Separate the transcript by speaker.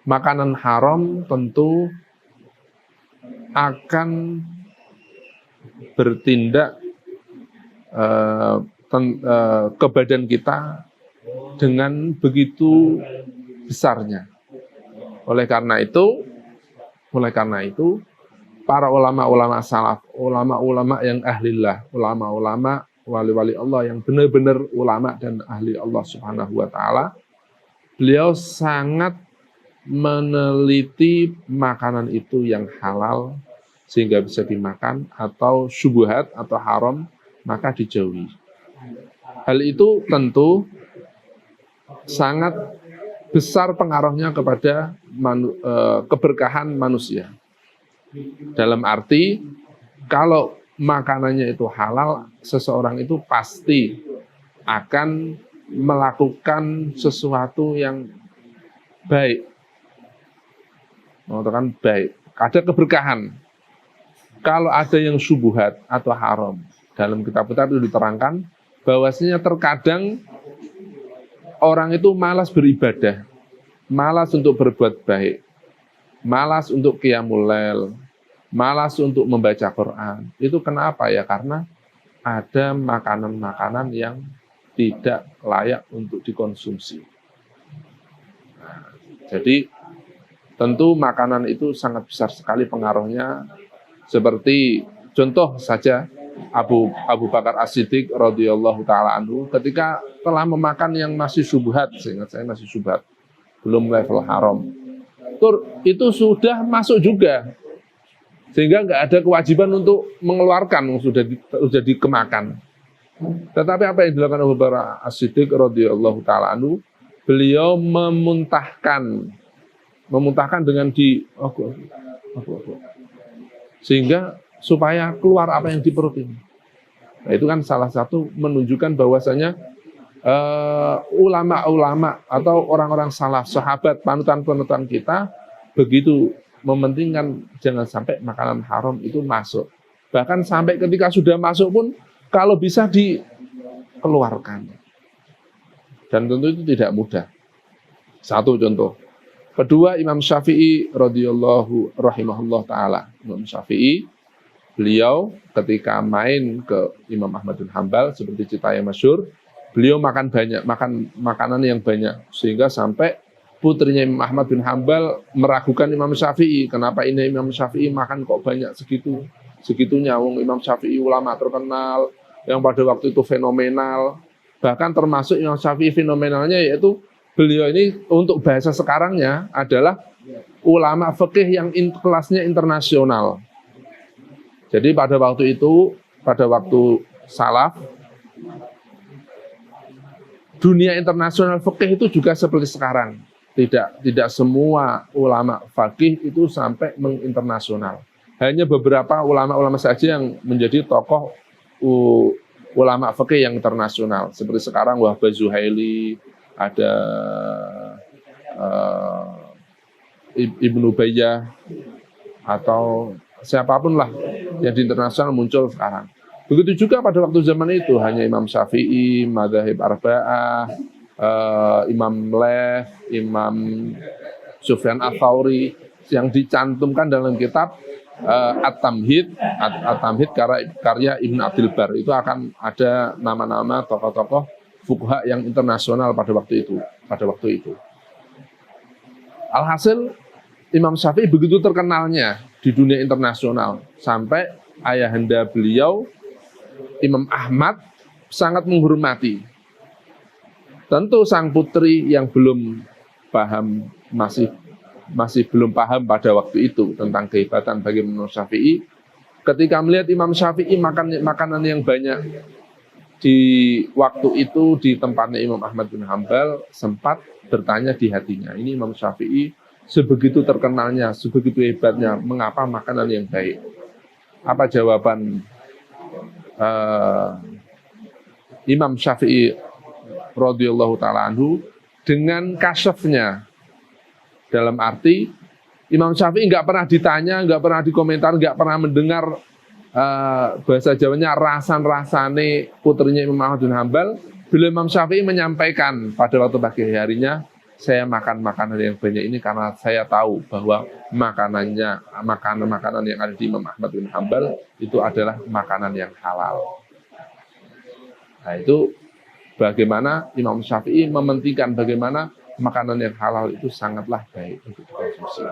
Speaker 1: Makanan haram tentu akan bertindak ke badan kita dengan begitu besarnya. Oleh karena itu, para ulama-ulama salaf, ulama-ulama yang ahlillah, ulama-ulama wali-wali Allah yang benar-benar ulama dan ahli Allah Subhanahu wa taala, beliau sangat meneliti makanan itu yang halal sehingga bisa dimakan, atau syubhat atau haram maka dijauhi. Hal itu tentu sangat besar pengaruhnya kepada keberkahan manusia. Dalam arti, kalau makanannya itu halal, seseorang itu pasti akan melakukan sesuatu yang baik. Mengatakan baik, ada keberkahan. Kalau ada yang syubhat atau haram, dalam kitab-kitab itu diterangkan bahwasanya terkadang orang itu malas beribadah, malas untuk berbuat baik, malas untuk qiyamul lail, malas untuk membaca Quran. Itu kenapa ya? Karena ada makanan-makanan yang tidak layak untuk dikonsumsi. Nah, jadi tentu makanan itu sangat besar sekali pengaruhnya. Seperti contoh saja Abu Bakar As-Siddiq radhiyallahu taala anhu ketika telah memakan yang masih syubhat, seingat saya masih syubhat, belum level haram. Itu sudah masuk juga. Sehingga nggak ada kewajiban untuk mengeluarkan, sudah dikemakan. Tetapi apa yang dilakukan Abu Bakar As-Siddiq radhiyallahu taala anhu, beliau memuntahkan dengan sehingga supaya keluar apa yang di perut ini. Nah, itu kan salah satu menunjukkan bahwasanya ulama-ulama atau orang-orang salaf, sahabat, panutan-panutan kita begitu mementingkan jangan sampai makanan haram itu masuk. Bahkan sampai ketika sudah masuk pun kalau bisa dikeluarkan. Dan tentu itu tidak mudah. Satu contoh. Kedua, Imam Syafi'i radhiyallahu rahimahullah taala. Imam Syafi'i, beliau ketika main ke Imam Ahmad bin Hanbal seperti cerita yang masyhur, beliau makan makanan yang banyak sehingga sampai putrinya Imam Ahmad bin Hanbal meragukan Imam Syafi'i, kenapa ini Imam Syafi'i makan kok banyak segitunya, wong Imam Syafi'i ulama terkenal yang pada waktu itu fenomenal. Bahkan termasuk Imam Syafi'i fenomenalnya yaitu beliau ini untuk bahasa sekarangnya adalah ulama fikih yang kelasnya internasional. Jadi pada waktu itu, pada waktu salaf, dunia internasional fikih itu juga seperti sekarang. Tidak semua ulama fikih itu sampai menginternasional. Hanya beberapa ulama-ulama saja yang menjadi tokoh ulama fikih yang internasional. Seperti sekarang Wahbah Zuhaili, ada Ibnu Bayyah, atau siapapun lah yang di internasional muncul sekarang. Begitu juga pada waktu zaman itu hanya Imam Syafi'i, Madzhab Arba'ah, Imam Leh, Imam Sufyan Ats-Tsauri yang dicantumkan dalam kitab At-Tamhid karya Ibn Abdul Bar. Itu akan ada nama-nama tokoh-tokoh fuqaha yang internasional pada waktu itu. Alhasil Imam Syafi'i begitu terkenalnya di dunia internasional sampai ayahanda beliau Imam Ahmad sangat menghormati. Tentu sang putri yang belum paham, masih belum paham pada waktu itu tentang kehebatan bagi Imam Syafi'i, ketika melihat Imam Syafi'i makan makanan yang banyak di waktu itu di tempatnya Imam Ahmad bin Hanbal, sempat bertanya di hatinya, ini Imam Syafi'i sebegitu terkenalnya, sebegitu hebatnya, mengapa makanan yang baik? Apa jawaban Imam Syafi'i radhiyallahu taala anhu dengan kasyafnya? Dalam arti Imam Syafi'i nggak pernah ditanya, nggak pernah dikomentar, nggak pernah mendengar bahasa Jawanya rasan-rasane putrinya Imam Ahmad bin Hanbal. Bila Imam Syafi'i menyampaikan pada waktu pagi harinya, saya makan makanan yang banyak ini karena saya tahu bahwa makanan yang ada di Imam Ahmad bin Hambal itu adalah makanan yang halal. Nah, itu bagaimana Imam Syafi'i mementingkan bagaimana makanan yang halal itu sangatlah baik untuk dikonsumsi.